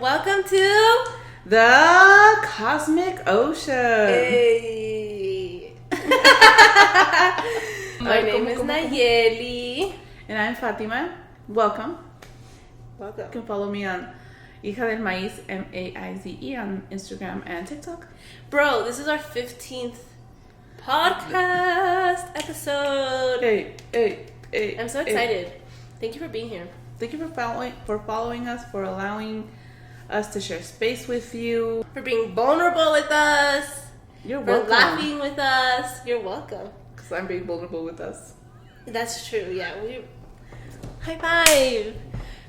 Welcome to the Cosmic Ocean. Hey. My name is Nayeli. And I'm Fatima. Welcome. You Welcome. can follow me on Hija del Maíz, M-A-I-Z-E, on Instagram and TikTok. Bro, this is our 15th podcast episode. Hey. I'm so excited. Thank you for being here. Thank you for following us, for allowing us to share space with you. For being vulnerable with us. You're For welcome. laughing with us. You're welcome. Because I'm being vulnerable with us. That's true, yeah. High five.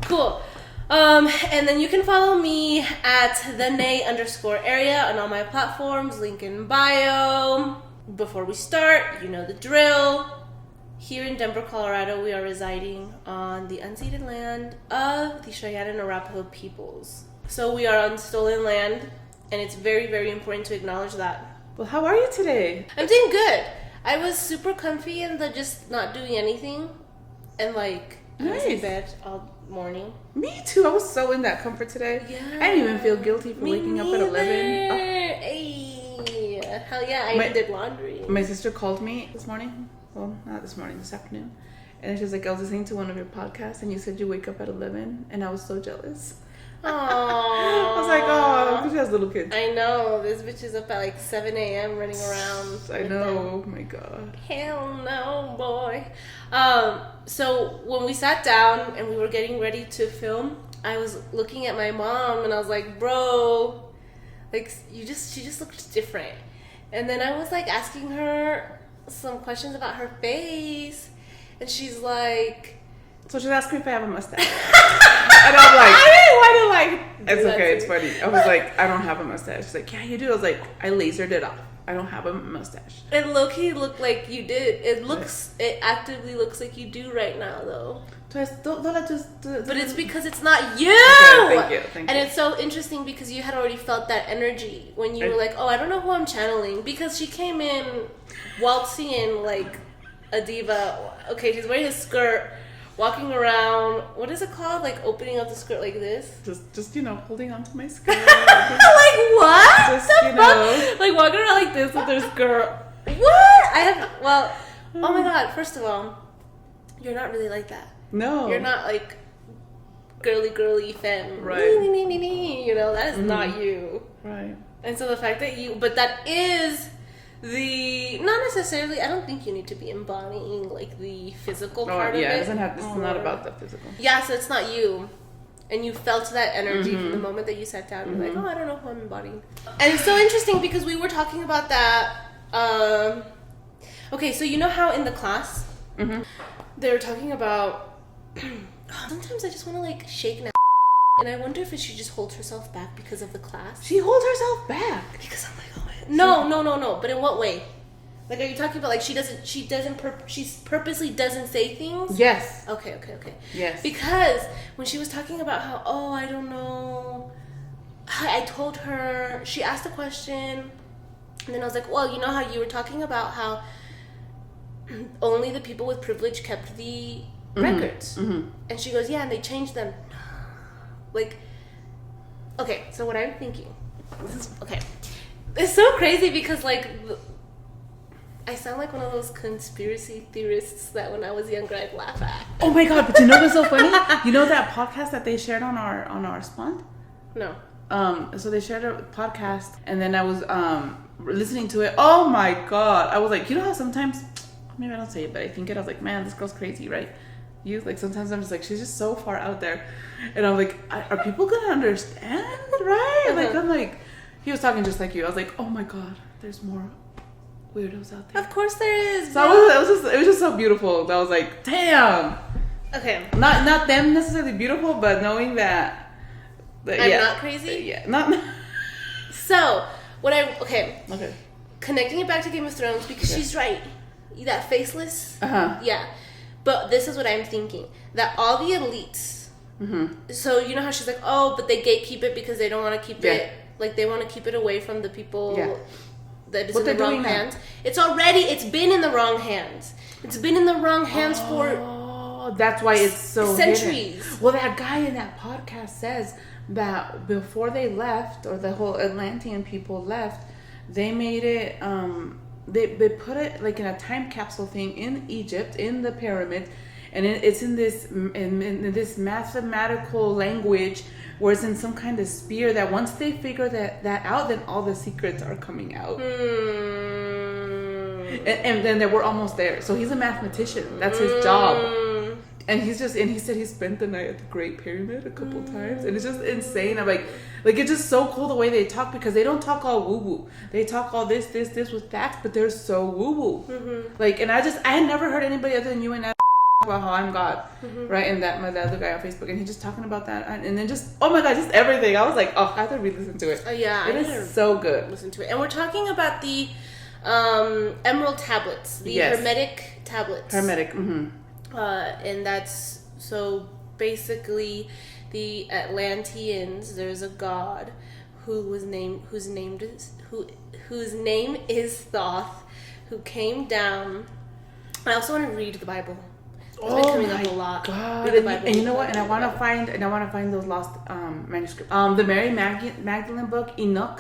Cool. And then you can follow me at @the_Nay_area on all my platforms, link in bio. Before we start, you know the drill. Here in Denver, Colorado, we are residing on the unceded land of the Cheyenne and Arapaho peoples. So we are on stolen land, and it's very, very important to acknowledge that. Well, how are you today? I'm doing good. I was super comfy and just not doing anything, and I was in Nice. bed all morning. Me too. I was so in that comfort today. Yeah. I didn't even feel guilty for waking up at 11. Oh. Hey, hell yeah! I My- even did laundry. My sister called me this morning. Well, not this morning, this afternoon. And she was like, I was listening to one of your podcasts and you said you wake up at 11. And I was so jealous. Aww. I was like, oh, because she has little kids. I know this bitch is up at 7 a.m. running around. I with know. them. Oh my God. Hell no, boy. So when we sat down and we were getting ready to film, I was looking at my mom and I was like, bro, she just looked different. And then I was asking her some questions about her face, and she's like, So she's asking me if I have a mustache. And I'm like, I didn't want to it's okay, it's funny. I was like, I don't have a mustache. She's like, yeah, you do. I was like, I lasered it off. I don't have a mustache. It low-key looked like you did. It actively looks like you do right now, though. But But it's because it's not you! Okay, thank And you. it's so interesting because you had already felt that energy when you were like, oh, I don't know who I'm channeling. Because she came in waltzing in like a diva. Okay, she's wearing a skirt, walking around. What is it called? Opening up the skirt like this? Just holding on to my skirt. Like what? Just, the fuck? Walking around like this with her skirt. What? Oh my god, first of all, you're not really like that. No. You're not girly femme. Right. That is not you. Right. And so the fact that but that is not necessarily, I don't think you need to be embodying the physical part of it. Yeah, this is not about the physical. Yeah, so it's not you. And you felt that energy from the moment that you sat down. You're like, oh, I don't know who I'm embodying. And it's so interesting because we were talking about that. Okay, so you know how in the class, they were talking about, sometimes I just want to shake now. And I wonder if she just holds herself back because of the class. She holds herself back. Because I'm like, oh my God. No. But in what way? Are you talking about she purposely doesn't say things? Yes. Okay. Yes. Because when she was talking about how, I don't know, I told her, she asked a question, and then I was like, well, you know how you were talking about how only the people with privilege kept the records. Mm-hmm. And she goes, yeah, and they changed them. Okay, so what I'm thinking, it's so crazy because I sound like one of those conspiracy theorists that when I was younger I'd laugh at. Oh my God! But you know what's so funny? You know that podcast that they shared on our Spond? No. So they shared a podcast, and then I was listening to it. Oh my God! I was like, you know how sometimes, maybe I don't say it, but I think it. I was like, man, this girl's crazy, right? Sometimes I'm just like, she's just so far out there, and I'm like, are people gonna understand, right? I'm like, he was talking just like you. I was like, oh my God, there's more weirdos out there. Of course there is. So it was just so beautiful. I was like, damn. Okay. Not them necessarily beautiful, but knowing that I'm not crazy? Yeah, not. So, okay. Okay. Connecting it back to Game of Thrones because she's right. That faceless. Yeah. But this is what I'm thinking. That all the elites. So, you know how she's like, oh, but they gatekeep it because they don't want to keep it. They want to keep it away from the people that is in the wrong hands. It's been in the wrong hands. It's been in the wrong hands for that's why it's so centuries. hidden. Well, that guy in that podcast says that before they left, or the whole Atlantean people left, they made it. They put it like in a time capsule thing in Egypt, in the pyramids, and it's in this mathematical language where it's in some kind of sphere that once they figure that out, then all the secrets are coming out. And then we're almost there. So he's a mathematician. That's his job. And he said he spent the night at the Great Pyramid a couple times, and it's just insane. I'm like it's just so cool the way they talk, because they don't talk all woo woo. They talk all this with facts, but they're so woo woo. Like, and I had never heard anybody other than you and I about how I'm God, right? And that other guy on Facebook, and he's just talking about that, and then just, oh my God, just everything. I was like, oh, I have to re-listen to it. Yeah, it is so good. Listen to it, and we're talking about the emerald tablets, the Hermetic tablets. Hermetic. And that's, so basically the Atlanteans, there's a god whose name is Thoth, who came down. I also want to read the Bible. It's been coming up a lot. God. And you know what? And I want to find those lost manuscripts. The Mary Magdalene book, Enoch,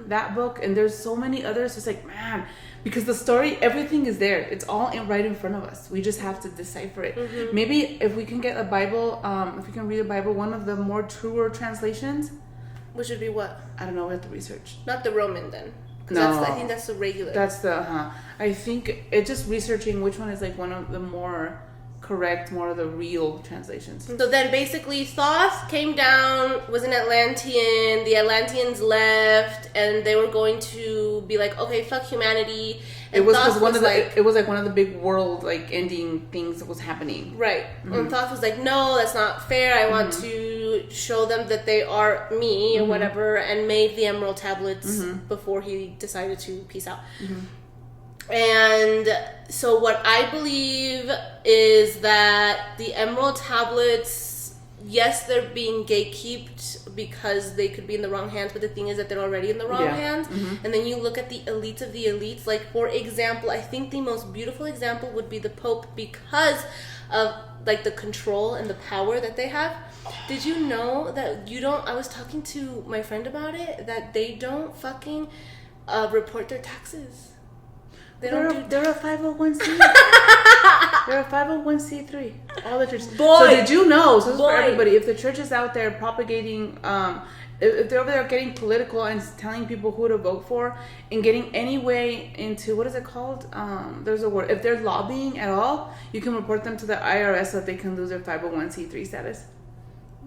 that book, and there's so many others. It's like, man, because the story, everything is there. It's all right in front of us. We just have to decipher it. Maybe if we can get a Bible, if we can read a Bible, one of the more truer translations. Which would be what? I don't know. We have to research. Not the Roman then. No, I think that's the regular. That's the. I think it's just researching which one is like one of the more correct, more of the real translations. So then basically Thoth came down, was an Atlantean, the Atlanteans left, and they were going to be like, okay, fuck humanity. And it was Thoth one of the it was like one of the big world like ending things that was happening. Right. And Thoth was like, no, that's not fair. I want to show them that they are me or whatever, and made the emerald tablets before he decided to peace out. And so what I believe is that the emerald tablets, yes, they're being gatekept because they could be in the wrong hands, but the thing is that they're already in the wrong hands. And then you look at the elites of the elites, like, for example, I think the most beautiful example would be the Pope, because of like the control and the power that they have. Did you know that I was talking to my friend about it, that they don't fucking report their taxes. They're a 501c. They're a 501c3. All the churches. So did you know? So this is for everybody. If the church is out there propagating, if they're over there getting political and telling people who to vote for, and getting any way into, what is it called? There's a word. If they're lobbying at all, you can report them to the IRS so that they can lose their 501c3 status.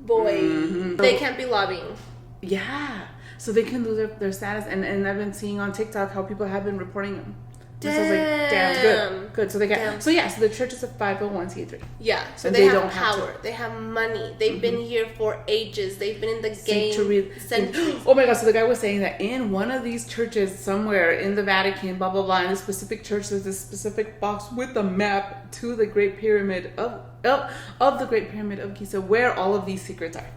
They can't be lobbying. Yeah. So they can lose their status, and I've been seeing on TikTok how people have been reporting them. Damn. So I was like, damn, good. So they can. So so the church is a 501c3. Yeah. So they have power. They have money. They've been here for ages. They've been in the game centuries. Oh my God! So the guy was saying that in one of these churches somewhere in the Vatican, blah blah blah, in a specific church, there's this specific box with a map to the Great Pyramid of the Great Pyramid of Giza, where all of these secrets are.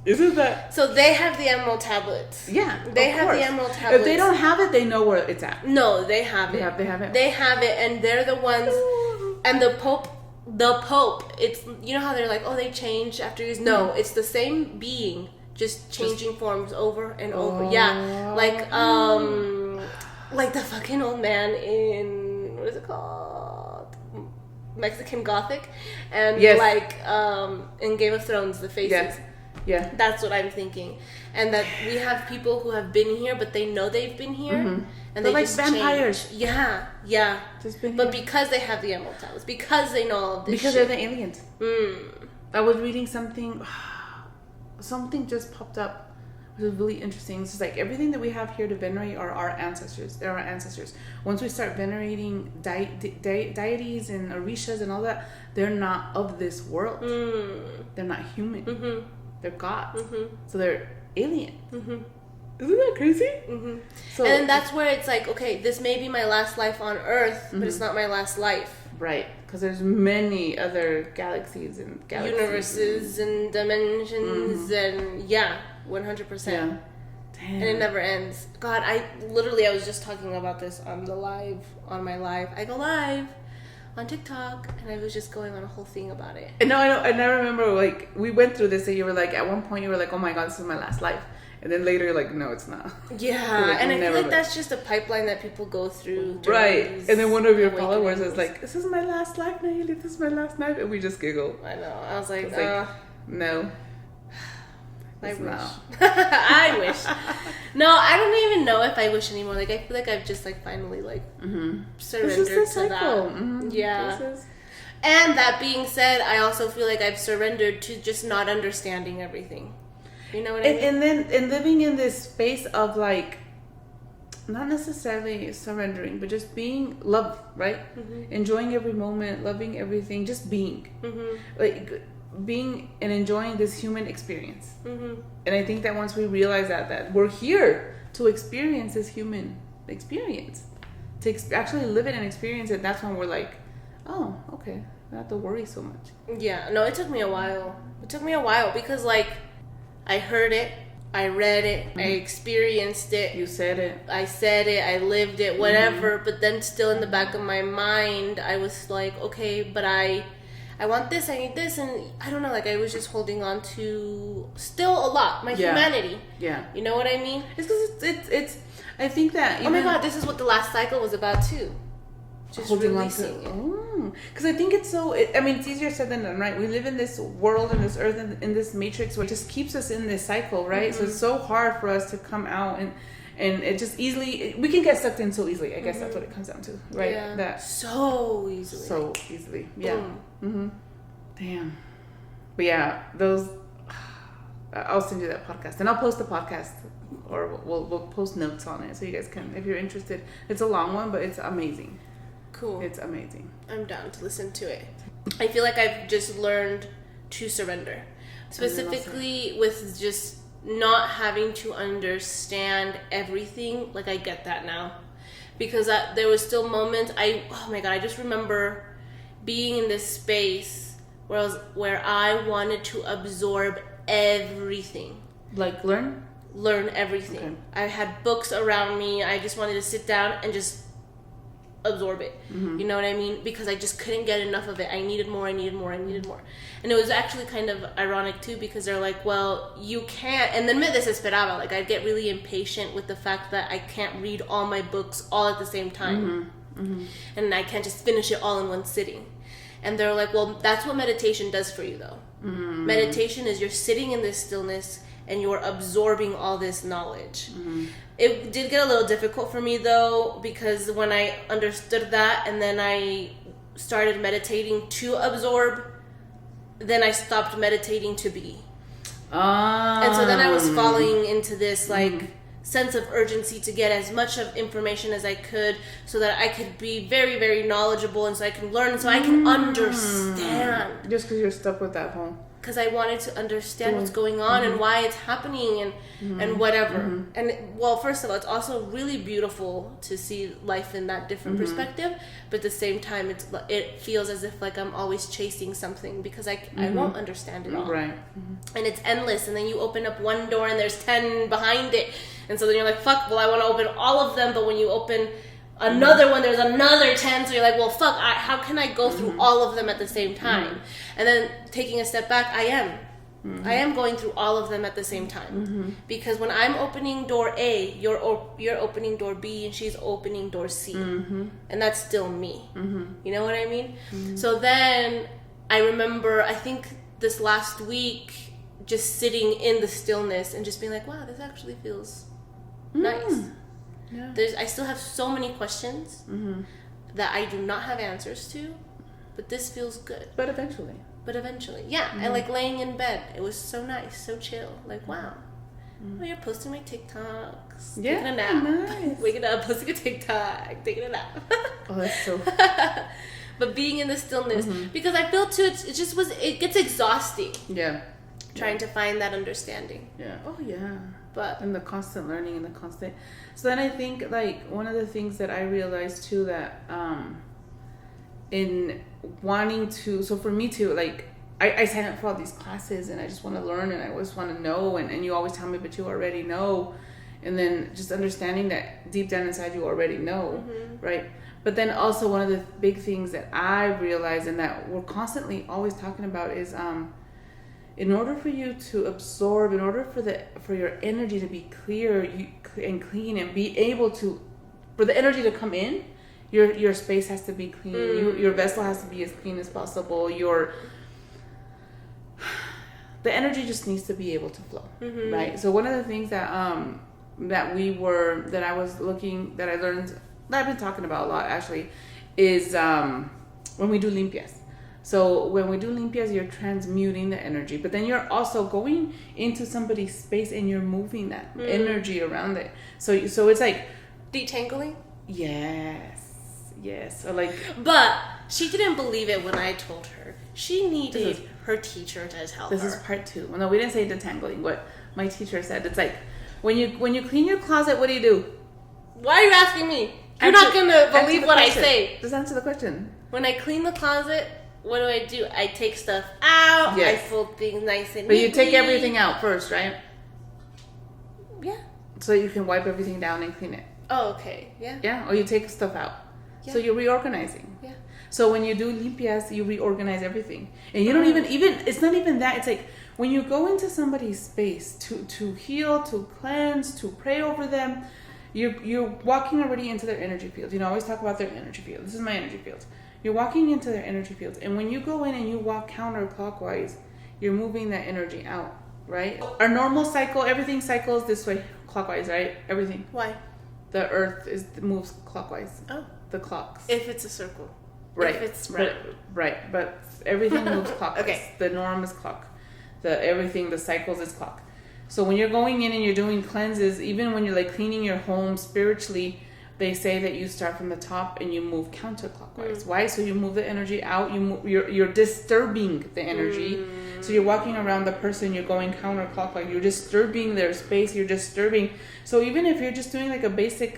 Isn't that? So they have the emerald tablets. Yeah, they have the emerald tablets. If they don't have it, they know where it's at. No, they have it. They have it. They have it, and they're the ones. And the Pope. It's, you know how they're like, oh, they change after years. No, it's the same being, just changing forms over and over. Yeah, like the fucking old man in, what is it called? Mexican Gothic, and in Game of Thrones, the faces. Yes. Yeah, that's what I'm thinking, and that we have people who have been here, but they know they've been here, and they're like just vampires. Change. Yeah. Just been here. But because they have the emerald tablets, because they know all of this, because they're the aliens. I was reading something just popped up. It was really interesting. It's just like everything that we have here to venerate are our ancestors. They're our ancestors. Once we start venerating deities and orishas and all that, they're not of this world. They're not human. They're gods. So they're alien. Isn't that crazy? So, and then that's where it's like, okay, this may be my last life on Earth, but it's not my last life. Right. Because there's many other galaxies and universes and dimensions and 100%. Yeah. Damn. And it never ends. God, I was just talking about this on my live. I go live on TikTok, and I was just going on a whole thing about it. And no, I know, and I remember like we went through this, and you were like, at one point you were like, oh my god, this is my last life, and then later you're like, no, it's not. Yeah, like, and I feel like that's just a pipeline that people go through. Right, and then one of your followers is like, this is my last life, Nayeli, this is my last life, and we just giggle. I know. I was like, no. I wish. I wish. No, I don't even know if I wish anymore. Like, I feel like I've just like finally like surrendered to that. Mm-hmm. Yeah. And that being said, I also feel like I've surrendered to just not understanding everything. You know what I mean? And living in this space of like, not necessarily surrendering, but just being love, right? Mm-hmm. Enjoying every moment, loving everything, just being. Mm-hmm. Like being and enjoying this human experience. Mm-hmm. And I think that once we realize that we're here to experience this human experience, to actually live it and experience it, that's when we're like, oh, okay, I don't have to worry so much. Yeah, no, it took me a while. It took me a while because like I heard it, I read it, I experienced it. You said it. I said it, I lived it, whatever. But then still in the back of my mind, I was like, okay, but I want this, I need this. And I don't know, like I was just holding on to still a lot, my humanity. Yeah. You know what I mean? It's because it's I think that... Oh my God, this is what the last cycle was about too. Just holding on to it. Because I think it's so... it's easier said than done, right? We live in this world, in this earth, in this matrix where it just keeps us in this cycle, right? So it's so hard for us to come out and it just easily... We can get sucked in so easily. I guess that's what it comes down to, right? Yeah. That so easily. So easily. Yeah. Damn. But yeah, those... I'll send you that podcast. And I'll post the podcast. Or we'll post notes on it so you guys can, if you're interested. It's a long one, but it's amazing. Cool. It's amazing. I'm down to listen to it. I feel like I've just learned to surrender. Specifically with just not having to understand everything. Like I get that now. Because there was still moments, oh my God, I just remember being in this space where I wanted to absorb everything. Like learn everything. Okay. I had books around me. I just wanted to sit down and just absorb it. You know what I mean? Because I just couldn't get enough of it. I needed more. And it was actually kind of ironic too, because they're like, well, you can't. And then me desesperaba. Like I'd get really impatient with the fact that I can't read all my books all at the same time. And I can't just finish it all in one sitting. And they're like, well, that's what meditation does for you though. Meditation is you're sitting in this stillness and you're absorbing all this knowledge. It did get a little difficult for me though, because when I understood that and then I started meditating to absorb, then I stopped meditating to be. And so then I was falling into this like sense of urgency to get as much of information as I could so that I could be very, very knowledgeable and so I can learn, so I can understand. Just because you're stuck with that whole... Because I wanted to understand what's going on and why it's happening and whatever. And well, first of all, it's also really beautiful to see life in that different perspective. But at the same time, it feels as if like I'm always chasing something because I won't understand it all. Right. And it's endless. And then you open up one door and there's 10 behind it. And so then you're like, fuck, well, I want to open all of them. But when you open another one, there's another 10, so you're like, well, fuck, how can I go through all of them at the same time? And then taking a step back, I am going through all of them at the same time. Because when I'm opening door A, you're opening door B, and she's opening door C. And that's still me. You know what I mean? So then I remember, I think this last week, just sitting in the stillness and just being like, wow, this actually feels nice. Yeah. I still have so many questions that I do not have answers to, but this feels good. But eventually, yeah. And like laying in bed, it was so nice, so chill. Like wow, well, you're posting my TikToks, taking a nap, nice. Waking up, posting a TikTok, taking a nap. Oh, that's so. But being in the stillness, because I feel too, it gets exhausting. Yeah. Trying to find that understanding. Yeah. Oh yeah. But and the constant learning and the constant. So then I think like one of the things that I realized too that in wanting to, so for me too, like I sign up for all these classes and I just want to learn and I always want to know and you always tell me but you already know, and then just understanding that deep down inside you already know, right? But then also one of the big things that I realize and that we're constantly always talking about is in order for you to absorb, in order for your energy to be clear and clean and be able to, for the energy to come in, your space has to be clean. Your vessel has to be as clean as possible. The energy just needs to be able to flow, right? So one of the things that I learned, that I've been talking about a lot actually, is when we do limpias. So when we do limpias, you're transmuting the energy, but then you're also going into somebody's space and you're moving that energy around it. So it's like detangling. Yes. So like, but she didn't believe it when I told her. She needed her teacher to tell her. This is part 2. Well, no, we didn't say detangling. What my teacher said, it's like when you clean your closet, what do you do? Why are you asking me? You're not gonna believe what I say. Just answer the question. When I clean the closet, what do? I take stuff out. Yes. I fold things nice and But neatly. you take everything out first, right? Yeah. So you can wipe everything down and clean it. Oh, okay. Yeah. Yeah, or you take stuff out. Yeah. So you're reorganizing. Yeah. So when you do limpias, you reorganize everything. And you don't even it's not even that. It's like when you go into somebody's space to heal, to cleanse, to pray over them, you're walking already into their energy field. I always talk about their energy field. This is my energy field. You're walking into their energy fields. And when you go in and you walk counterclockwise, you're moving that energy out, right? Our normal cycle, everything cycles this way, clockwise, right? Everything. Why? The earth moves clockwise. Oh. The clocks. If it's a circle. Right. If it's round. Right. But everything moves clockwise. Okay. The norm is clock. The cycles is clock. So when you're going in and you're doing cleanses, even when you're like cleaning your home spiritually, they say that you start from the top and you move counterclockwise. Why? So you move the energy out. You're disturbing the energy. So you're walking around the person. You're going counterclockwise. You're disturbing their space. You're disturbing. So even if you're just doing like a basic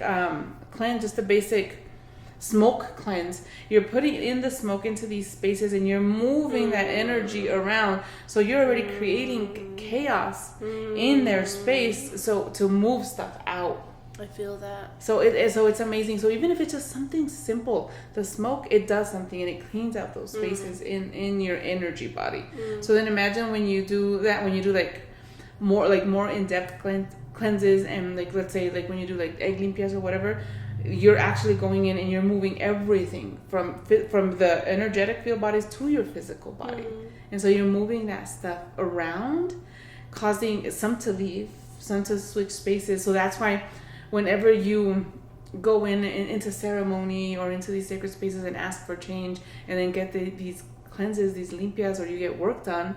cleanse, just a basic smoke cleanse, you're putting in the smoke into these spaces and you're moving that energy around. So you're already creating chaos in their space. So to move stuff out. I feel that. So it's amazing. So even if it's just something simple, the smoke, it does something and it cleans out those spaces in your energy body. So then imagine when you do that, when you do like more in-depth cleanses, and like let's say like when you do like egg limpias or whatever, you're actually going in and you're moving everything from the energetic field bodies to your physical body. And so you're moving that stuff around, causing some to leave, some to switch spaces. So that's why whenever you go into ceremony or into these sacred spaces and ask for change and then get these cleanses, these limpias, or you get work done,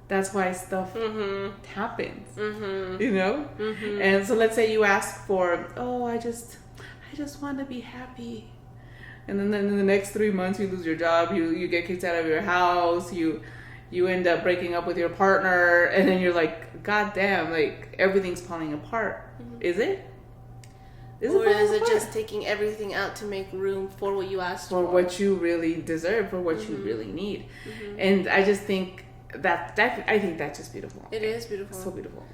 that's why stuff happens, And so let's say you ask for, I just want to be happy. And then in the next 3 months you lose your job, you get kicked out of your house, you end up breaking up with your partner, and then you're like, God damn, like everything's falling apart. Is it? Or is it just taking everything out to make room for what you asked for? For what you really deserve, for what you really need. And I just think I think that's just beautiful. It is beautiful. So beautiful.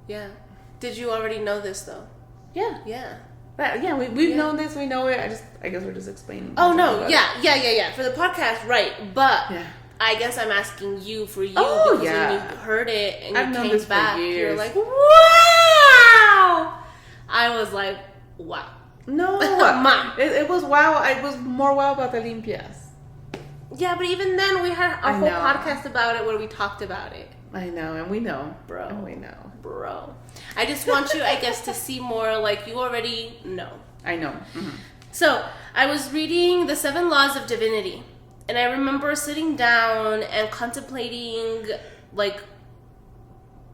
Yeah. Did you already know this though? Yeah. Yeah. But yeah, we've known this, we know it. I guess we're just explaining. Oh no, yeah. For the podcast, right. But I guess I'm asking you for you because when you heard it and I've you known came this for back, years. you're like, wow! I was like, wow. No. Mom. It was wow. I was more wow about the limpias. Yeah, but even then we had a whole podcast about it where we talked about it. I know, and we know. Bro. And we know. Bro. I just want you, I guess, to see more like you already know. I know. So, I was reading The 7 Laws of Divinity. And I remember sitting down and contemplating, like,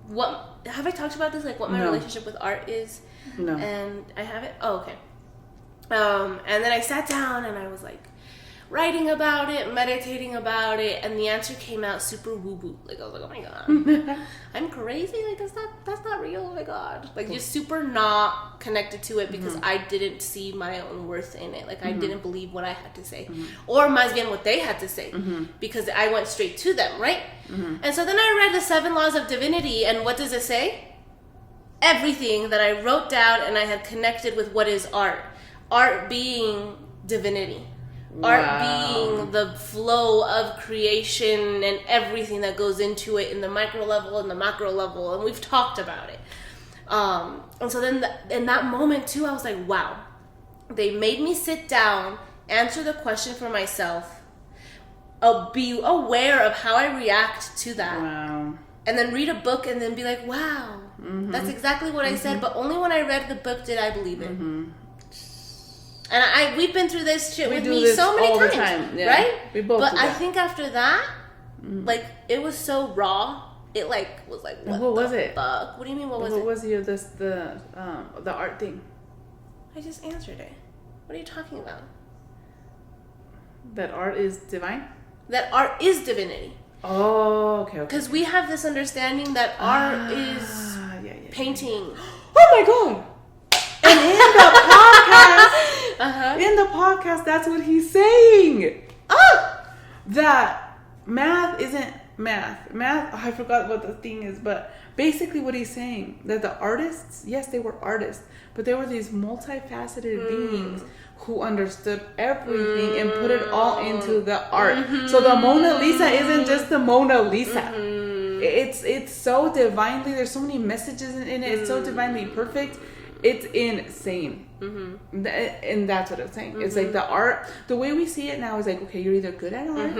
what... Have I talked about this? Like, what my relationship with art is? No. And I haven't? Oh, okay. And then I sat down and I was, like, writing about it, meditating about it, and the answer came out super woo-woo. Like, I was like, oh my god, I'm crazy? Like, that's not real, oh my god. Like, just super not connected to it because I didn't see my own worth in it. Like, I didn't believe what I had to say. Or más bien what they had to say. Because I went straight to them, right? And so then I read the 7 Laws of Divinity, and what does it say? Everything that I wrote down and I had connected with what is art. Art being divinity. Wow. Art being the flow of creation and everything that goes into it in the micro level and the macro level, and we've talked about it. And so then in that moment too, I was like, wow, they made me sit down, answer the question for myself, be aware of how I react to that. Wow. And then read a book and then be like, wow, that's exactly what I said, but only when I read the book did I believe it. And we've been through this shit with me so many times, yeah. Right? We both. But I think after that, like, it was so raw. It was like, what was it? Fuck? What do you mean? What was it? What was the art thing? I just answered it. What are you talking about? That art is divine? That art is divinity. Oh, okay. Because we have this understanding that art is painting. Oh my god! And in the podcast, that's what he's saying. That math isn't math. I forgot what the thing is, but basically what he's saying, that the artists, yes, they were artists, but they were these multifaceted beings who understood everything and put it all into the art. So the Mona Lisa isn't just the Mona Lisa. It's so divinely, there's so many messages in it. It's so divinely perfect. It's insane. And that's what it's saying. It's like the art, the way we see it now is like, okay, you're either good at art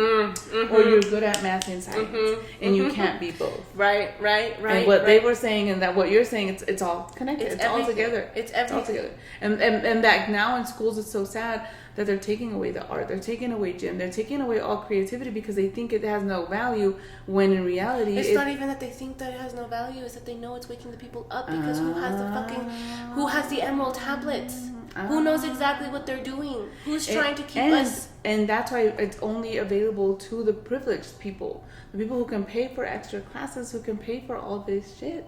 or you're good at math and science. And you can't be both. Right. And what they were saying and that what you're saying, it's all connected. It's all together. It's everything. All together. And that now in schools it's so sad that they're taking away the art. They're taking away gym. They're taking away all creativity because they think it has no value, when in reality it's not even that they think that it has no value. It's that they know it's waking the people up, because who has the emerald tablets? Who knows exactly what they're doing? Who's trying to keep us? And that's why it's only available to the privileged people. The people who can pay for extra classes, who can pay for all this shit.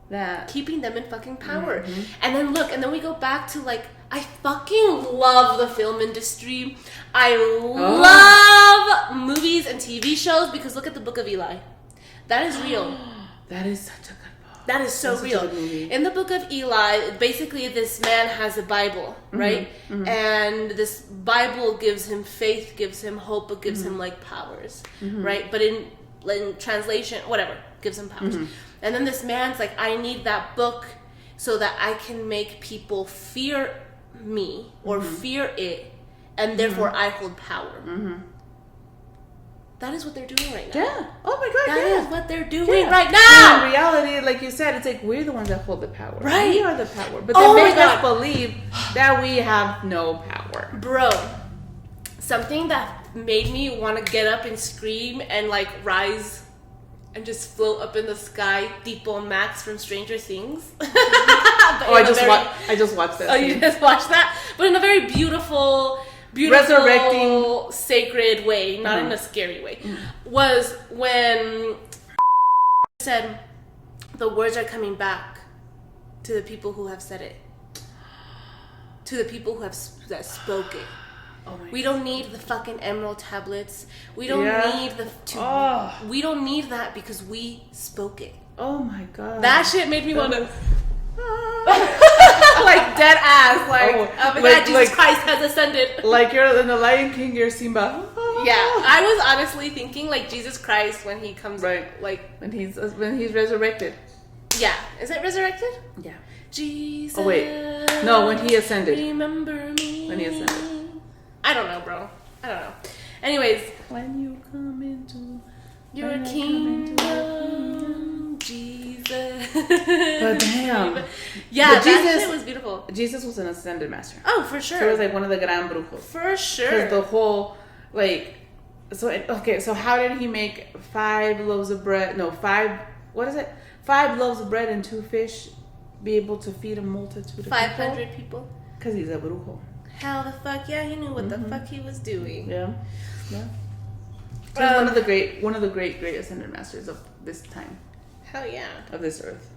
That keeping them in fucking power. And then we go back to, like, I fucking love the film industry. I love movies and TV shows, because look at the Book of Eli. That is real. That is such a good book. That is so real. In the Book of Eli, basically this man has a Bible, right? And this Bible gives him faith, gives him hope, but gives him like powers, right? But in translation, whatever, gives him powers. And then this man's like, I need that book so that I can make people fear me or fear it, and therefore I hold power. That is what they're doing right now. Yeah. Oh my god. That is what they're doing right now. And in reality, like you said, it's like we're the ones that hold the power. Right. We are the power. But they make us believe that we have no power. Bro, something that made me want to get up and scream and like rise and just float up in the sky, Tipo Max from Stranger Things. I just watched that. Oh, you just watched that? But in a very beautiful, resurrecting, sacred way, not in a scary way, was when said, the words are coming back to the people who have said it, to the people who have that spoke it. We don't need the fucking emerald tablets. We don't need we don't need that, because we spoke it. Oh my god. That shit made me want to like dead ass, like, oh my god, Jesus Christ has ascended. Like you're in the Lion King, you're Simba. Yeah, I was honestly thinking like Jesus Christ when he comes, like when he's resurrected. Yeah, is it resurrected? Yeah. Jesus. Oh wait, no, when he ascended. Remember me. When he ascended. I don't know, bro. I don't know. Anyways, when you come into your kingdom, Jesus. But damn. Yeah, but that shit was beautiful. Jesus was an ascended master. Oh, for sure. So he was like one of the gran brujos. For sure. Because the whole, like, so how did he make 5 loaves of bread? No, 5 loaves of bread and 2 fish be able to feed a multitude of 500 people? Because he's a brujo. Hell the fuck yeah, he knew what the fuck he was doing. Yeah. So he's one of the great ascended masters of this time. Hell yeah. Of this earth.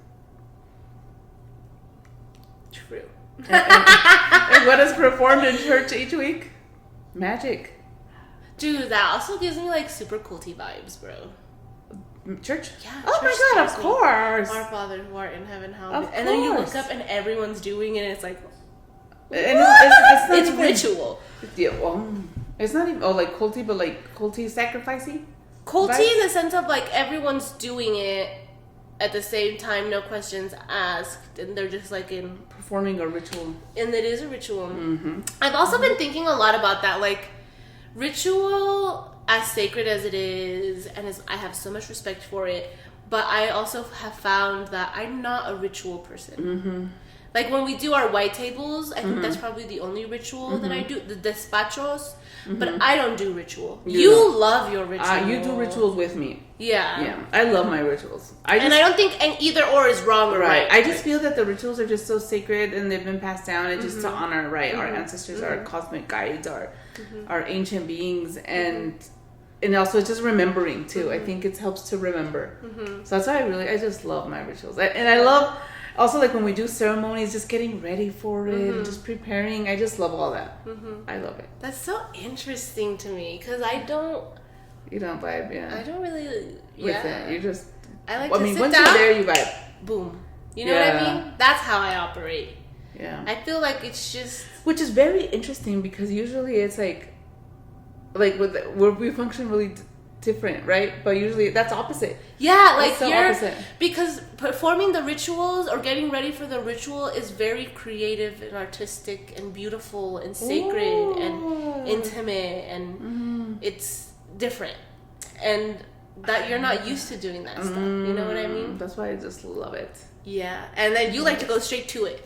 True. And what is performed in church each week? Magic. Dude, that also gives me like super culty vibes, bro. Church? Yeah. Oh church my god, of course. Our Father who art in heaven, Of and then you look up and everyone's doing it, and it's like, And it's not It's even, ritual. Yeah, well, it's not even like culty, but like culty sacrificey. Culty in the sense of like everyone's doing it at the same time, no questions asked, and they're just like in Performing a ritual. and it is a ritual. Mm-hmm. I've also been thinking a lot about that, like ritual, as sacred as it is, and as I have so much respect for it, but I also have found that I'm not a ritual person. Mm-hmm. Like when we do our white tables, I think that's probably the only ritual that I do, the despachos. But I don't do ritual. You love your ritual. You do rituals with me. Yeah. Yeah, I love my rituals. And I don't think either or is wrong or right. I just feel that the rituals are just so sacred and they've been passed down and just to honor, our ancestors, our cosmic guides, our ancient beings, and also it's just remembering too. I think it helps to remember. So that's why I just love my rituals. And I love also like when we do ceremonies, just getting ready for it, and just preparing. I just love all that. I love it. That's so interesting to me because I don't. You don't vibe, yeah. I don't really. With it, you just. I like to sit once down. you're there, you vibe. Boom. You know what I mean? That's how I operate. Yeah. I feel like it's just. Which is very interesting because usually it's like where we function really different, right? But usually that's opposite. Yeah, like it's so you're opposite. Because performing the rituals or getting ready for the ritual is very creative and artistic and beautiful and sacred and intimate and it's different. And that you're not used to doing that stuff. You know what I mean? That's why I just love it. Yeah. And then you like to go straight to it.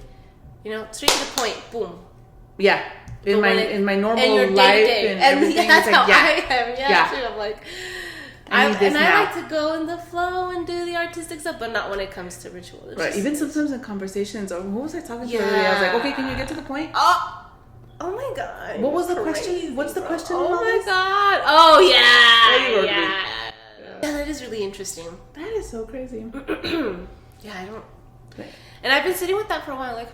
You know, straight to the point. Boom. Yeah. In my normal and your life day-to-day. and everything, that's it's like, how I am. Yeah, too. I'm like, I like to go in the flow and do the artistic stuff, but not when it comes to ritual. It's right. just, Even sometimes in conversations, or who was I talking to the other day? I was like, okay, can you get to the point? Oh my god. What was the question? What's the question? Oh my god. Oh There you yeah. go, Yeah, that is really interesting. That is so crazy. Yeah, I don't. And I've been sitting with that for a while, like,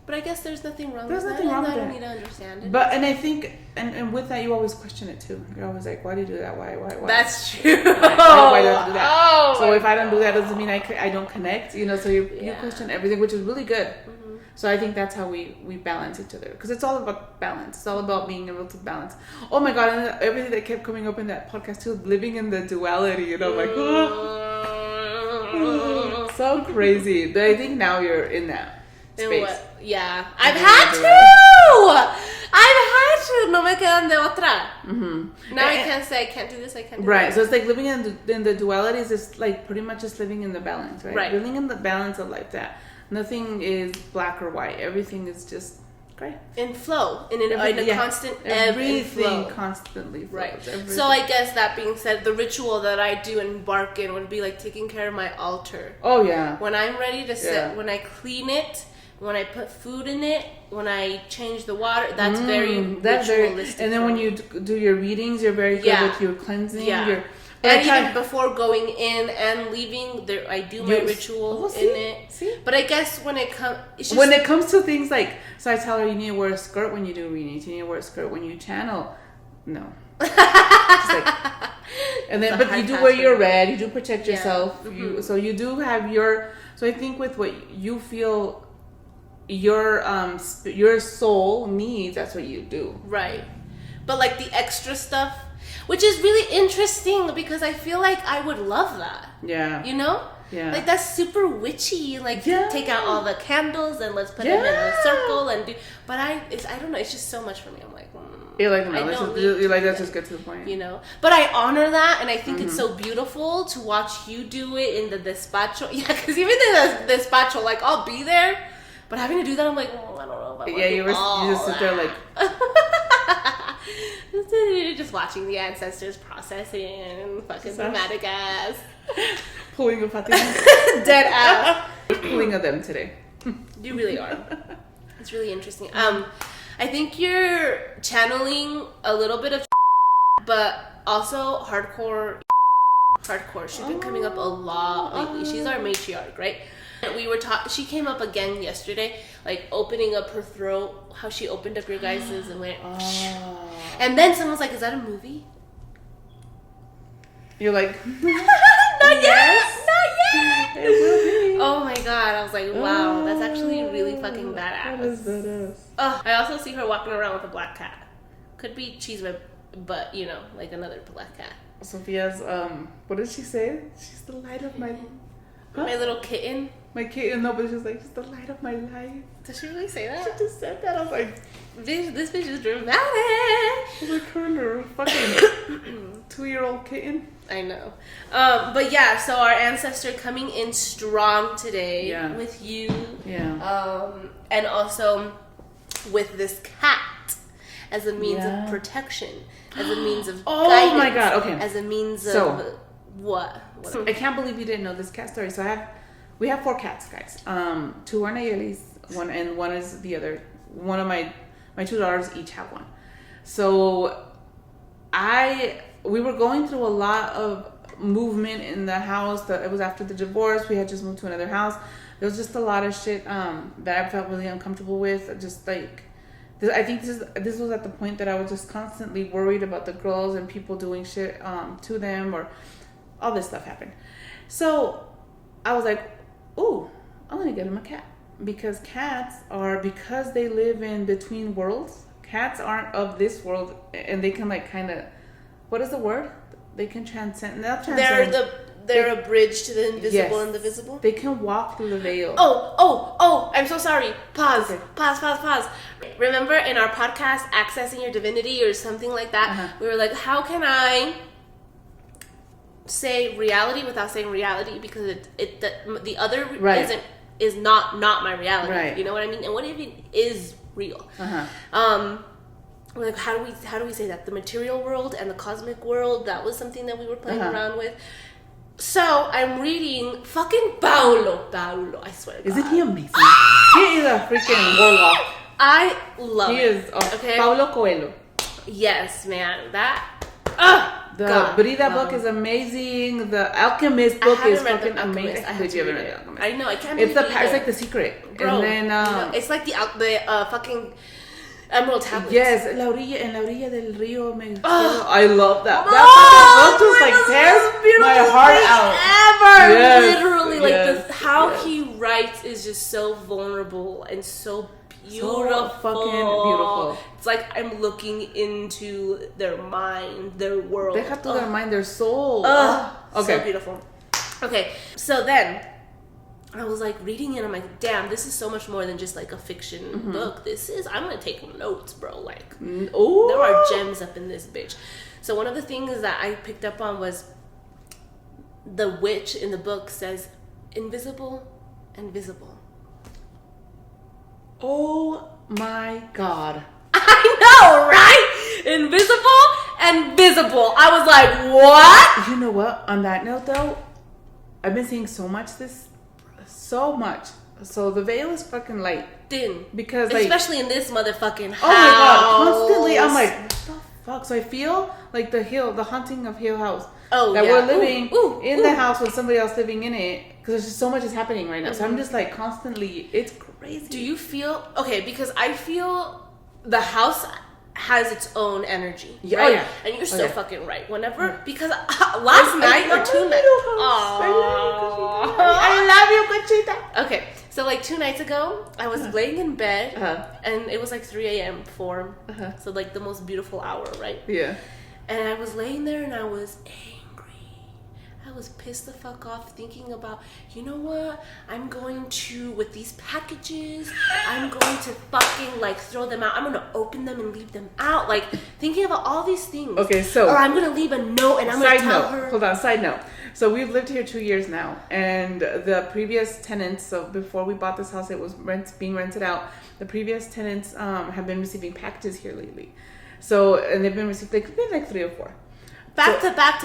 but I guess there's nothing wrong with that. I don't need to understand it. But, and I think, and with that, you always question it too. You're always like, why do you do that? Why? That's true. Why do I have to do that? Oh, so if I don't do that, doesn't mean I don't connect, you know, so you question everything, which is really good. So I think that's how we balance each other. Because it's all about balance. It's all about being able to balance. Oh my God, and everything that kept coming up in that podcast too, living in the duality, you know, like, so crazy. But I think now you're in that space. Yeah. I've had to! No me quedan de otra. Now I can't say I can't do this, I can't do that. Right. So it's like living in the dualities is like pretty much just living in the balance, right? Right. Living in the balance of life that nothing is black or white. Everything is just great. In flow. In a constant everything flow. Constantly flows. Right. Everything. So I guess that being said, the ritual that I do embark in would be like taking care of my altar. Oh yeah. When I'm ready to sit, when I clean it, when I put food in it, when I change the water, that's very ritualistic. And then when you do your readings, you're very good with your cleansing. Yeah. And even before going in and leaving, I do my ritual in it. See? But I guess when it comes... When it comes to things like... So I tell her, you need to wear a skirt when you do readings. You need to wear a skirt when you channel. No. And then, but you do wear your red. You do protect yourself. So you do have your... So I think with what you feel your soul needs, that's what you do. Right. But like the extra stuff... Which is really interesting because I feel like I would love that. Yeah. You know? Yeah. Like that's super witchy. Like take out all the candles and let's put them in a circle and do. But I don't know. It's just so much for me. I'm like, you're like, no, you're like, let's just get to the point. You know. But I honor that, and I think it's so beautiful to watch you do it in the despacho. Yeah, because even in the despacho, like I'll be there, but having to do that, I'm like, I don't know. If I you just sit there like. Just watching the ancestors processing, fucking dramatic ass. Pulling a Fatima. Dead ass. Pulling of them today. You really are. It's really interesting. I think you're channeling a little bit of but also hardcore. She's been coming up a lot lately. She's our matriarch, right? We were she came up again yesterday, like opening up her throat, how she opened up your guys's and went and then someone's like, is that a movie? You're like, not yet. It will be. Oh my god, I was like, wow, that's actually really fucking badass. That is badass. I also see her walking around with a black cat. Could be Cheese Whip, but you know, like another black cat. Sophia's, what did she say? She's the light of my... Huh? My little kitten. My kitten, no, but she's like, she's the light of my life. Did she really say that? She just said that. I was like... This bitch is dramatic. I was like, her and her fucking 2-year-old kitten. I know. But yeah, so our ancestor coming in strong today with you. Yeah. And also with this cat as a means of protection, as a means of guidance. My god, okay. As a means of what? So I can't believe you didn't know this cat story. So we have 4 cats, guys. 2 are Nayeli's, one is the other. One of my 2 daughters each have one. So we were going through a lot of movement in the house. It was after the divorce. We had just moved to another house. There was just a lot of shit that I felt really uncomfortable with. Just like, I think this was at the point that I was just constantly worried about the girls and people doing shit to them, or all this stuff happened. So I was like, ooh, I'm gonna get him a cat. Because because they live in between worlds, cats aren't of this world, and they can like kind of, what is the word? They can transcend. Not transcend. They're a bridge to the invisible and the visible. They can walk through the veil. Oh! I'm so sorry. Pause. Okay. Pause. Remember in our podcast, Accessing Your Divinity or something like that, we were like, how can I say reality without saying reality? Because the other is not my reality. Right. You know what I mean? And what if it is real? Like how do we say that? The material world and the cosmic world, that was something that we were playing around with. So I'm reading fucking Paulo, I swear to God. Isn't he amazing? He is a freaking warlock. I love He it. is Paulo Coelho. Yes, man. The Brida book is amazing. The Alchemist book is fucking amazing. Did you ever read The Alchemist? I know. I can't. It's like The Secret. Bro, and then it's like the fucking Emerald Tablets. Yes, en la orilla del río me quedo. I love that. That book just like tears my heart out. Ever, yes, literally, how he writes is just so vulnerable and so beautiful. So fucking beautiful. It's like I'm looking into their mind, their world. They have to their mind, their soul. Okay. So beautiful. Okay, so then I was like reading it. I'm like, damn, this is so much more than just like a fiction book. I'm gonna take notes, bro. Like, there are gems up in this bitch. So one of the things that I picked up on was the witch in the book says, invisible and visible. Oh my god. I know, right? Invisible and visible. I was like, what? You know what? On that note, though, I've been seeing so much. So the veil is fucking light. Thin. Because, especially in this motherfucking house. Oh my god. Constantly, I'm like, what the fuck? So I feel like the haunting of Hill House. Oh, that we're living in the house with somebody else living in it. Because there's just so much is happening right now. So I'm just like constantly, it's crazy. Do you feel, okay, because I feel the house has its own energy. Yeah. Right? Oh, yeah. And you're so fucking right. Whenever, because last night or 2 nights. I love you, Conchita. Okay, so like 2 nights ago, I was laying in bed, and it was like 3 a.m. So like the most beautiful hour, right? Yeah. And I was laying there and I was angry. I was pissed the fuck off thinking about, you know what? I'm going to, with these packages, I'm going to fucking like throw them out. I'm going to open them and leave them out. Like thinking about all these things. Okay, so. Or I'm going to leave a note and I'm going to tell her. Hold on, side note. So we've lived here 2 years now. And the previous tenants, so before we bought this house, it was being rented out. The previous tenants have been receiving packages here lately. So, and they've been receiving like 3 or 4. Back to back.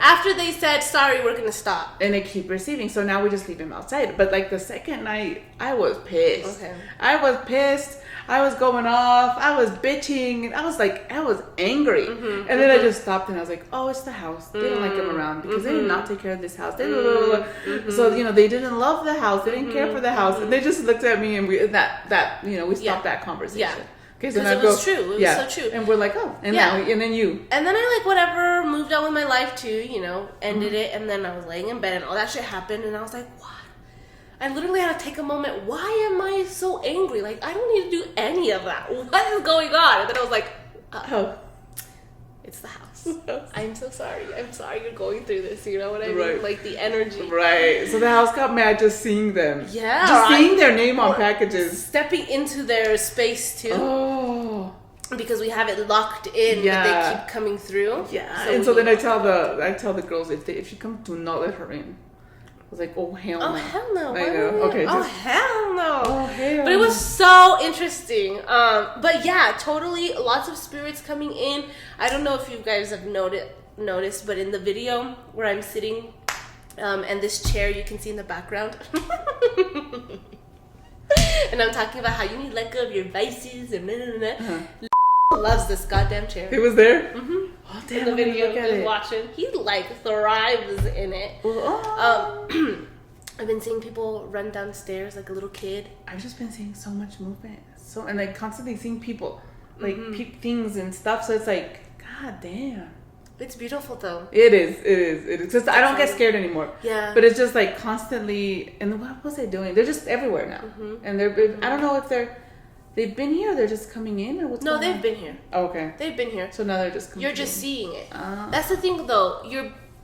After they said, sorry, we're going to stop. And they keep receiving. So now we just leave them outside. But like the second night, I was pissed. Okay. I was pissed. I was going off. I was bitching. I was angry. And then I just stopped and I was like, oh, it's the house. They don't like them around because they did not take care of this house. So, they didn't love the house. They didn't care for the house. And they just looked at me and we stopped that conversation. Yeah. Because it was true. It was so true. And we're like, oh, and now, and then you. And then I whatever, moved on with my life too, ended it. And then I was laying in bed and all that shit happened. And I was like, what? I literally had to take a moment. Why am I so angry? Like, I don't need to do any of that. What is going on? And then I was like, Oh. it's the house. I'm so sorry. I'm sorry you're going through this. You know what I mean? Right. Like the energy. Right. So the house got mad just seeing them. Yeah. Just seeing their name on packages. Stepping into their space too. Oh. Because we have it locked in, Yeah. but they keep coming through. Yeah. And so then I tell the girls if she comes, do not let her in. I was like, oh hell no. Oh hell no! I Why know. would we- Okay. Oh just- hell no! Oh hell. But it was so interesting. But yeah, totally. Lots of spirits coming in. I don't know if you guys have noticed, but in the video where I'm sitting, and this chair you can see in the background, and I'm talking about how you need to let go of your vices and loves this goddamn chair. He was there. Mm-hmm. Oh In damn! the video, look at just it. watching. He like thrives in it. Oh. I've been seeing people run downstairs like a little kid. I've just been seeing so much movement, and like constantly seeing people, like Mm-hmm. things and stuff. So it's like, god damn. It's beautiful though. It is. Just I don't get scared anymore. Yeah. But it's just like constantly. And what was they doing? They're just everywhere now, and I don't know if they've been here. Or they're just coming in, or what's No, going they've on? been here. Oh, okay. They've been here. So now they're just. You're just seeing it. Ah. That's the thing though.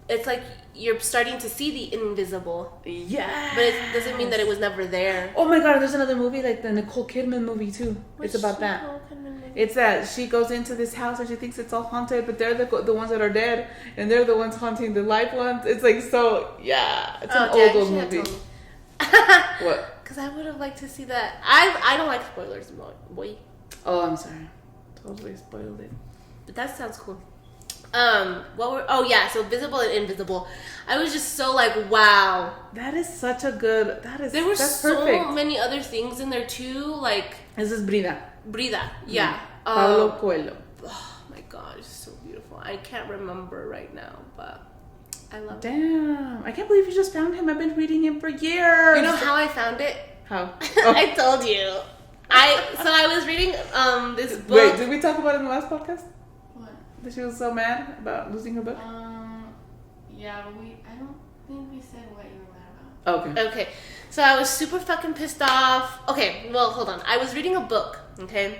It's like you're starting to see the invisible, Yeah. but it doesn't mean that it was never there. Oh my god! There's another movie like the Nicole Kidman movie too. It's about that. It's that she goes into this house and she thinks it's all haunted, but they're the ones that are dead, and they're the ones haunting the live ones. It's like so, yeah. It's an old movie. What? Because I would have liked to see that. I don't like spoilers, boy. Oh, I'm sorry. Totally spoiled it. But that sounds cool. So visible and invisible. I was just so like, wow. That is such a good. There were that's so perfect. many other things in there too, like This is Brida. Brida. Yeah. Paulo Coelho. Oh my god, it's so beautiful. I can't remember right now, but I love it. Damn! I can't believe you just found him. I've been reading him for years. You know how I found it? How? I told you. I was reading this book. Wait, did we talk about it in the last podcast? What? That she was so mad about losing her book. Yeah, but I don't think we said what you were mad about. Okay. Okay, so I was super fucking pissed off. Okay, well, hold on. I was reading a book, okay?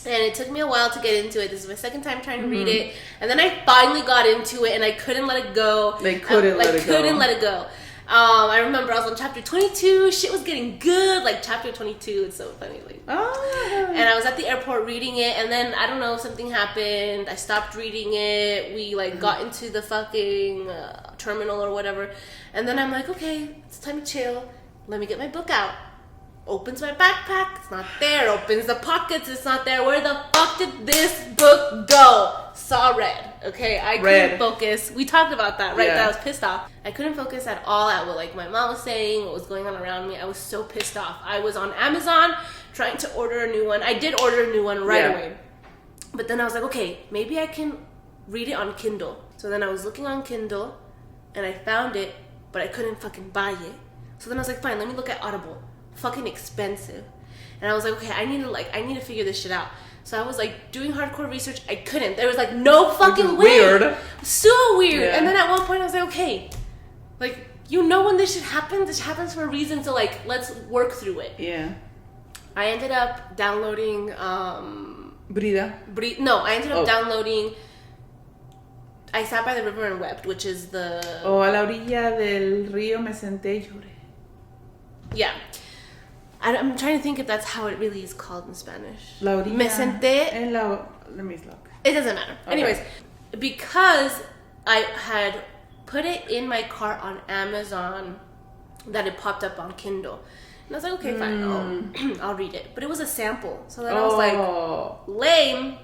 And it took me a while to get into it. This is my second time trying to read it. And then I finally got into it, and I couldn't let it go. Couldn't let it go. I remember I was on chapter 22. Shit was getting good. Like, chapter 22, it's so funny. Like, Oh. and I was at the airport reading it, and then, I don't know, something happened. I stopped reading it. We, like, got into the fucking terminal or whatever. And then I'm like, okay, it's time to chill. Let me get my book out. Opens my backpack, it's not there. Opens the pockets, it's not there. Where the fuck did this book go? Saw red. Okay, I couldn't focus. We talked about that, right? Yeah. That I was pissed off. I couldn't focus at all at what like my mom was saying, what was going on around me. I was so pissed off. I was on Amazon trying to order a new one. I did order a new one right away. But then I was like, okay, maybe I can read it on Kindle. So then I was looking on Kindle and I found it, but I couldn't fucking buy it. So then I was like, fine, let me look at Audible. Fucking expensive. And I was like, okay, I need to figure this shit out. So I was like doing hardcore research. I couldn't. There was like no fucking way. Weird. So weird. Yeah. And then at one point I was like, okay, like, you know when this shit happens? This happens for a reason, so like, let's work through it. Yeah. I ended up downloading Brida. I ended up downloading I Sat by the River and Wept, which is the A la orilla del río me senté y lloré. Yeah. I'm trying to think if that's how it really is called in Spanish. La orilla. Me senté. En la. Let me look. It doesn't matter. Okay. Anyways, because I had put it in my cart on Amazon, that it popped up on Kindle. And I was like, okay, fine, I'll read it. But it was a sample. So then I was like, lame.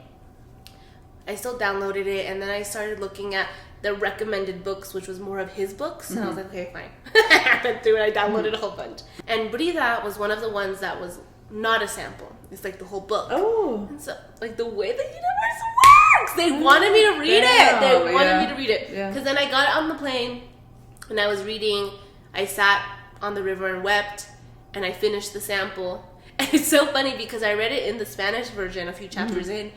I still downloaded it, and then I started looking at the recommended books, which was more of his books. And I was like, okay, fine. I went through it. I downloaded a whole bunch. And Brida was one of the ones that was not a sample. It's like the whole book. Oh. And so, like, the way the universe works, they wanted me to read it. They wanted me to read it. Yeah. Because then I got on the plane, and I was reading. I sat on the river and wept, and I finished the sample. And it's so funny because I read it in the Spanish version a few chapters in.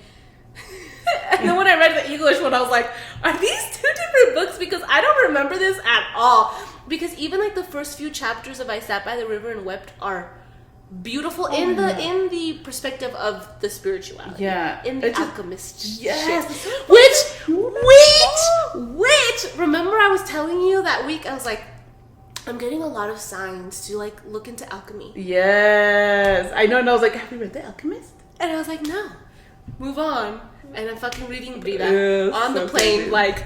And then when I read the English one, I was like, are these two different books? Because I don't remember this at all. because even like the first few chapters of I Sat by the River and Wept are beautiful in the perspective of the spirituality. Yeah. In the It's just- alchemist Yes. shit. Which remember I was telling you that week, I was like, I'm getting a lot of signs to like look into alchemy. Yes. I know, and I was like, have you read The Alchemist? And I was like, no. Move on. And I'm fucking reading Brida Yes, on the so plane, crazy. like,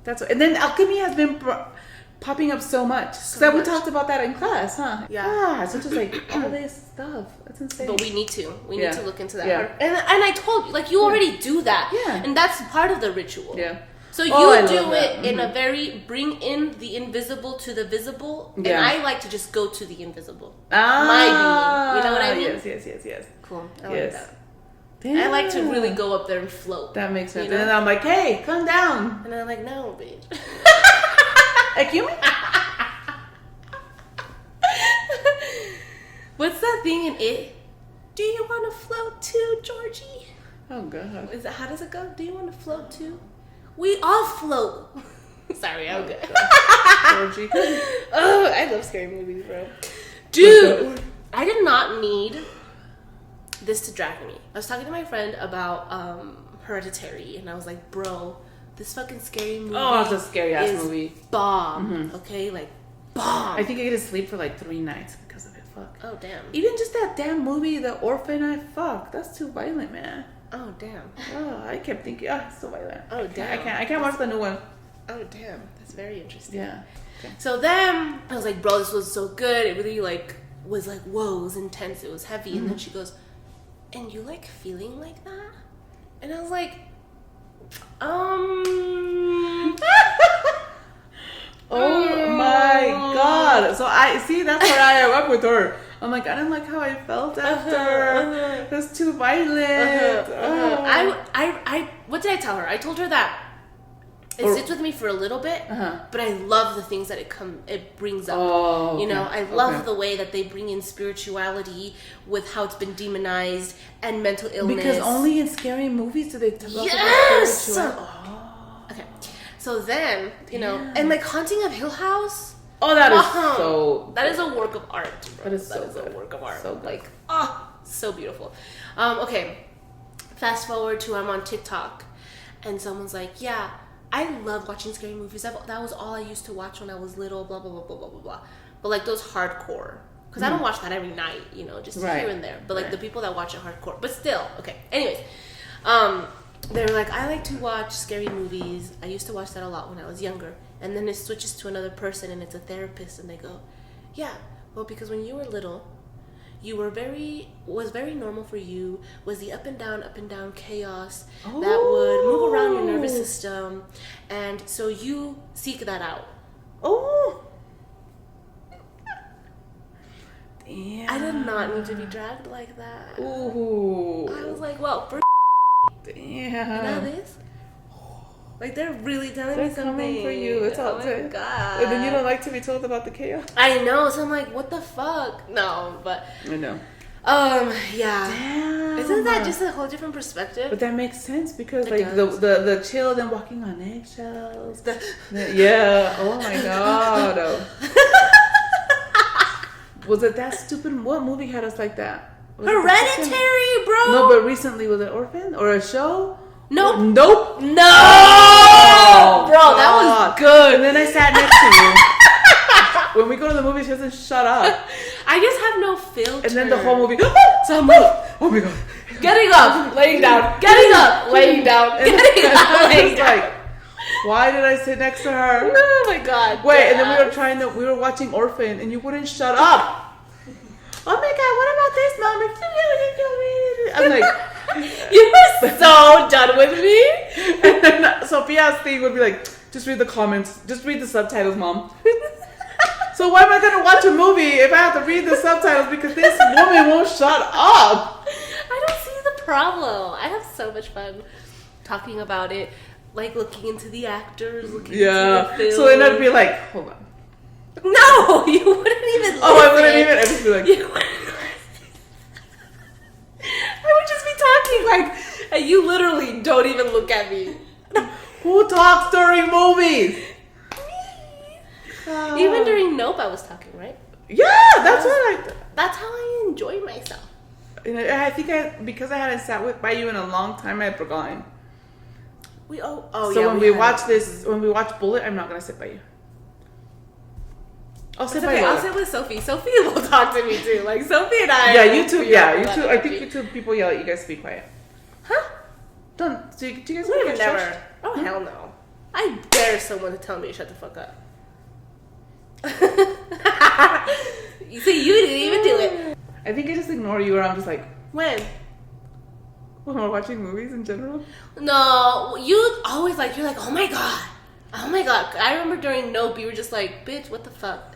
That's what, and then alchemy has been popping up so much. So we much. talked about that in class, huh? Yeah. So just like all this stuff. That's insane. but we need to. We Yeah. need to look into that. Yeah. And I told you, like, you already do that. Yeah. And that's part of the ritual. Yeah. So you Oh, I do love that. it in a very, bring in the invisible to the visible. And Yeah. I like to just go to the invisible. Ah, My being. You know what I mean? Yes. Cool. I Yes. like that. Damn. I like to really go up there and float. That makes sense. You know? And then I'm like, hey, come down. And I'm like, no, bitch. Like you? What's that thing in it? Do you want to float too, Georgie? Oh god. Is that, how does it go? Do you want to float too? We all float. Sorry, I'm good. Georgie. Oh, I love scary movies, bro. Dude, I did not need this to drag me. I was talking to my friend about Hereditary, and I was like, bro, this fucking scary movie. Oh, it's a scary ass is movie. Bomb. Okay, like bomb. I think I get to sleep for like 3 nights because of it. Fuck. Oh damn. Even just that damn movie, The Orphan, fuck. That's too violent, man. Oh damn. Oh, I kept thinking, it's so violent. Oh damn. I can't watch the new one. Oh damn. That's very interesting. Yeah. So then I was like, bro, this was so good. It really like was like, whoa, it was intense. It was heavy. And then she goes, and you like feeling like that? And I was like, Oh my god. So I see that's where I am up with her. I'm like, I don't like how I felt after. That's too violent. Oh. I what did I tell her? I told her that it sits with me for a little bit, but I love the things that it brings up. Oh, You know, okay. I love Okay. the way that they bring in spirituality with how it's been demonized and mental illness. Because only in scary movies do they talk Yes! about spirituality. Okay, so then you know, and like Haunting of Hill House. Oh, that is Uh-huh. so. That is a work of art. Bro. That is so a good. work of art. So good. Like, so beautiful. Okay, fast forward to I'm on TikTok, and someone's like, "Yeah, I love watching scary movies. That was all I used to watch when I was little. Blah blah blah blah blah blah blah." But like those hardcore, because I don't watch that every night. You know, just Right. here and there. But like Right. the people that watch it hardcore, but still, okay. Anyways, they were like, I like to watch scary movies. I used to watch that a lot when I was younger. And then it switches to another person and it's a therapist and they go, yeah, well, because when you were little, you were was very normal for you, was the up and down chaos that would move around your nervous system. And so you seek that out. Oh. Damn. I did not need to be dragged like that. Ooh. I was like, well, for Damn. now this. Like they're really telling They're me something. coming for you. It's all oh my good. god. And then you don't like to be told about the chaos. I know, so I'm like, what the fuck? No, but I know. yeah. Damn. Isn't that just a whole different perspective? But that makes sense because It like does. the chill and walking on eggshells. Yeah. Oh my god. Was it that stupid? What movie had us like that? Was it the second- Hereditary, bro. No, but recently was it Orphan or a show? Nope. Nope. No, Oh, bro, that was God. good. And then I sat next to you. When we go to the movie, she doesn't shut up. I just have no filter. And then the whole movie. So I'm like, Oh my god. getting up, laying down, getting up, laying down, And getting up, I laying was down. like, why did I sit next to her? Oh my god. Wait, and then yeah. we were watching Orphan, and you wouldn't shut up. Oh my god, what about this, mom? I'm like, You were so done with me. and then Sophia's thing would be like, just read the comments, just read the subtitles, mom. So why am I gonna watch a movie if I have to read the subtitles because this woman won't shut up? I don't see the problem. I have so much fun talking about it, like looking into the actors, looking into the film. So then I'd be like, hold on. No, you wouldn't even. Oh, I wouldn't listen. even. I'd just be like, You wouldn't listen. I would just be talking like, and you literally don't even look at me. who talks during movies? Even during Nope, I was talking, right? Yeah, that's what That's how I enjoy myself. I think because I hadn't sat by you in a long time, I had forgotten. So when we watch Bullet, I'm not gonna sit by you. I'll sit by you. I'll sit with Sophie. Sophie will talk to me too. Like Sophie and I. Yeah, YouTube. Yeah, YouTube. I think YouTube people yell at you guys to be quiet. Huh? Don't. Do you guys We get have never. stressed? Oh hell no! I dare someone to tell me to shut the fuck up. You see, you didn't even do it. I think I just ignore you, or I'm just like When? when we're watching movies in general. No, you're like, oh my god. I remember during Nope, you were just like, bitch, what the fuck?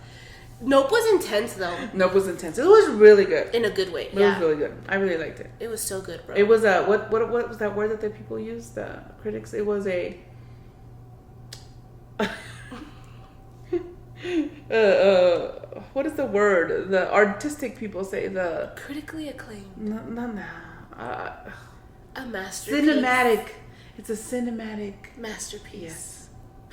Nope was intense though. Nope was intense. It was really good. In a good way. It was really good. I really liked it. It was so good, bro. It was a what was that word that the people used? The critics. It was a what is the word? The artistic people say the critically acclaimed. No. A masterpiece. Cinematic. It's a cinematic masterpiece. Yes.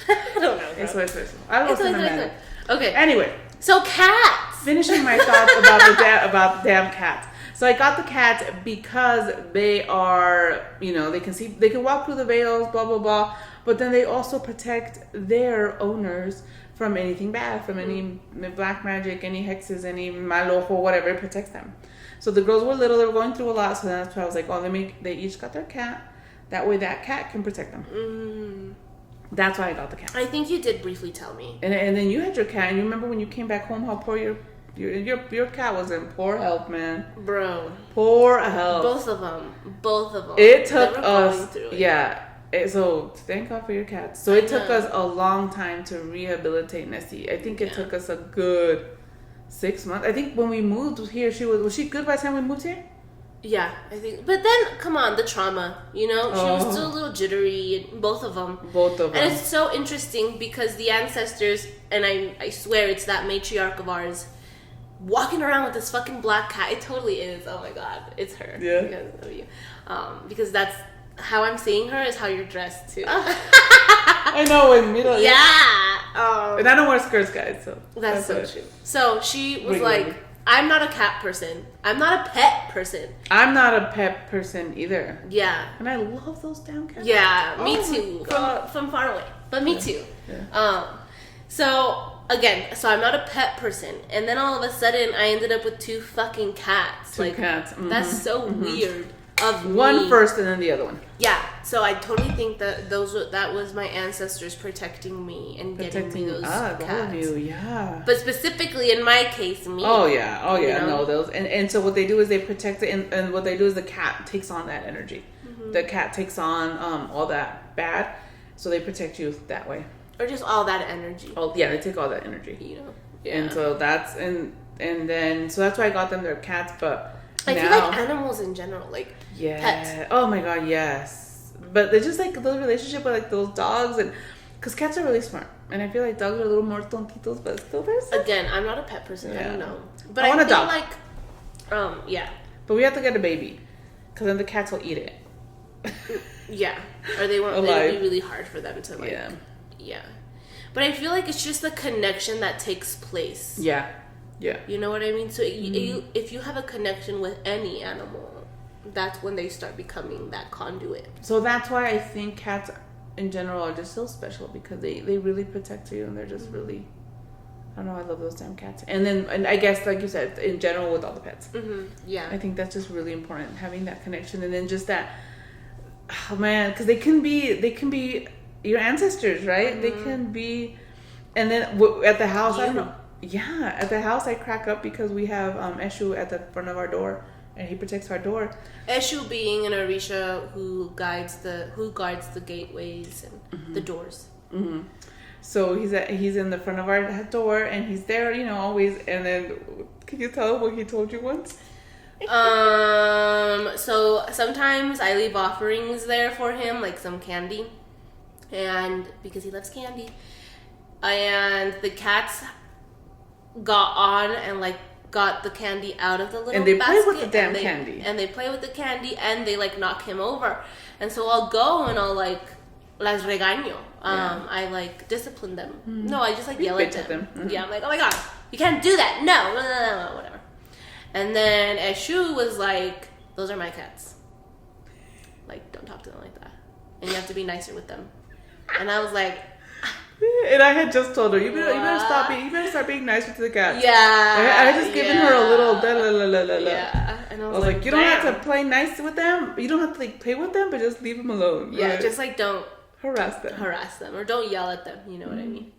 I don't know. It's what. I love cinematic. Okay. Anyway, so cats. finishing my thoughts about the damn cats. So I got the cats because they are, they can walk through the veils, blah blah blah. But then they also protect their owners from anything bad, from any black magic, any hexes, any mal ojo, whatever. It protects them. So the girls were little; they were going through a lot. So that's why I was like, they each got their cat. That way, that cat can protect them. That's why I got the cat. I think you did briefly tell me. And then you had your cat, and you remember when you came back home, how poor your cat was in poor health, man. Bro. Poor health. Both of them. It took us, through it. yeah. So thank God for your cats. So it took us a long time to rehabilitate Nessie. I think it took us a good 6 months. I think when we moved here, was she good by the time we moved here? Yeah, I think. But then, come on, the trauma, she was still a little jittery, both of them. And it's so interesting because the ancestors, and I swear it's that matriarch of ours, walking around with this fucking black cat. It totally is. Oh my God, it's her. Yeah. Because of you. Because that's how I'm seeing her is how you're dressed too. I know, in middle. Yeah. And I don't wear skirts, guys. So that's so true. So she was like, I'm not a cat person. I'm not a pet person. I'm not a pet person either. Yeah. And I love those damn cats. Yeah, me too. From far away. But me too. Yeah. So I'm not a pet person. And then all of a sudden I ended up with 2 fucking cats. Two cats. Mm-hmm. That's so weird of one me. first and then the other one. Yeah. So I totally think that that was my ancestors protecting me and getting me those cats. All of you, yeah. But specifically in my case, me. Oh yeah. No, those and so what they do is they protect it, and what they do is the cat takes on that energy. Mm-hmm. The cat takes on all that bad, so they protect you that way. Or just all that energy. Oh yeah, they take all that energy. Yeah. And so that's and then so that's why I got them their cats, but I feel like animals in general, like pets. Oh my God, yes. But they're just like the relationship with like those dogs, and because cats are really smart, and I feel like dogs are a little more tontitos, but still there's. Again, I'm not a pet person. I don't know, but I want a dog. Yeah. But we have to get a baby, because then the cats will eat it. Yeah, or they won't. It'll be really hard for them to like. Yeah. But I feel like it's just the connection that takes place. Yeah. You know what I mean? So if you have a connection with any animal, that's when they start becoming that conduit. So that's why I think cats in general are just so special, because they really protect you, and they're just really, I don't know, I love those damn cats. And I guess, like you said, in general with all the pets. Mm-hmm. Yeah. I think that's just really important, having that connection, and then just that, oh man, because they can be your ancestors, right? Mm-hmm. They can be, and then at the house, I don't know. Yeah, at the house I crack up because we have Eshu at the front of our door, and he protects our door. Eshu being an Orisha who guards the gateways and the doors. Mm-hmm. So he's in the front of our door, and he's there, always. And then, can you tell him what he told you once? So sometimes I leave offerings there for him, like some candy, and because he loves candy, and the cats got on and like got the candy out of the little and they basket, play with the damn candy, and they play with the candy, and they like knock him over, and so I'll go and I'll like las regaño. Yeah. I like discipline them. No, I just like You yell at bitch them. at them. Yeah, I'm like, oh my god, you can't do that. No, whatever. And then Eshu was like, those are my cats. Like, don't talk to them like that. And you have to be nicer with them. And I was like, And I had just told her, you better start being nicer to the cats. yeah. I had just given her a little Yeah. And I was like, you don't damn. have to play nice with them. You don't have to like play with them, but just leave them alone. Yeah, Right? just like don't harass them. or don't yell at them. You know what I mean?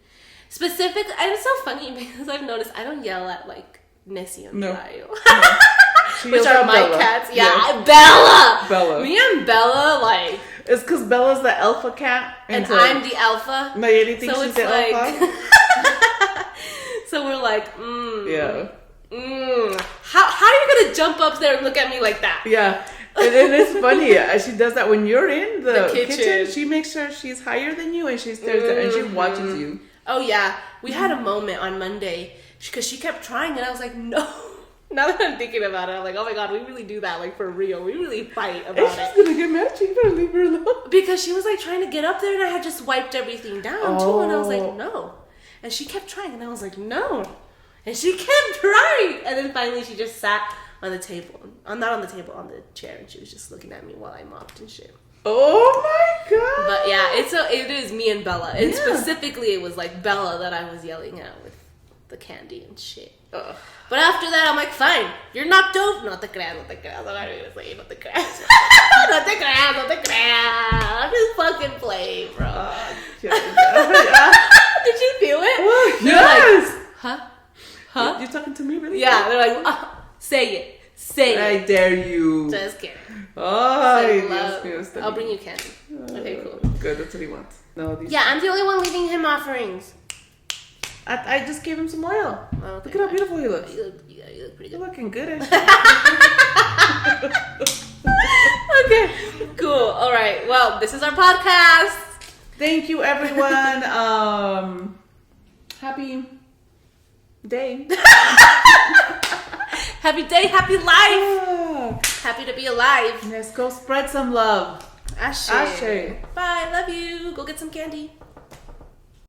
Specific. And it's so funny because I've noticed I don't yell at like Nessie and No. Rayo. She Which yells are at my Bella. cats. Yeah, Yeah. Bella. Bella. Me and Bella, like, It's because Bella's the alpha cat. and so I'm the alpha. Nayeli thinks So she's it's the like, alpha. so we're like, Yeah. How are you gonna jump up there and look at me like that? Yeah. And it's funny. She does that when you're in the kitchen. kitchen. She makes sure she's higher than you and she stares at and she watches you. Oh yeah, we had a moment on Monday because she kept trying, and I was like, no. Now that I'm thinking about it, I'm like, oh my god, we really do that, like for real. We really fight And about she's it. gonna get mad. You better leave her alone. Because she was like trying to get up there, and I had just wiped everything down too, and I was Oh. like, no. And she kept trying, and I was like, no. And she kept trying, and then finally she just sat on the table, not on the table, on the chair, and she was just looking at me while I mopped and shit. Oh my god. But yeah, it is me and Bella, and Yeah. specifically it was like Bella that I was yelling at with the candy and shit. Ugh. But after that, I'm like, fine, you're knocked over. No te creas. I'm not gonna say no te creas. No te creas. I'm just fucking playing, bro. Yeah. Did you feel it? Oh, They're yes. like, huh? Huh? You're talking to me, really? Yeah, they're like, say it. Say it. I dare you. Just kidding. Ay, So, Dios mío, está I'll bien. bring you candy. Okay, cool. Good, that's what he wants. No, these. Yeah, I'm the only one leaving him offerings. I just gave him some oil. Oh, okay, Look at how beautiful he looks. You look pretty You're good. looking good. Okay, cool. All right. Well, this is our podcast. Thank you, everyone. Happy day. Happy day, happy life. Happy to be alive. Let's go spread some love. Ashe. Ashe. Bye. Love you. Go get some candy.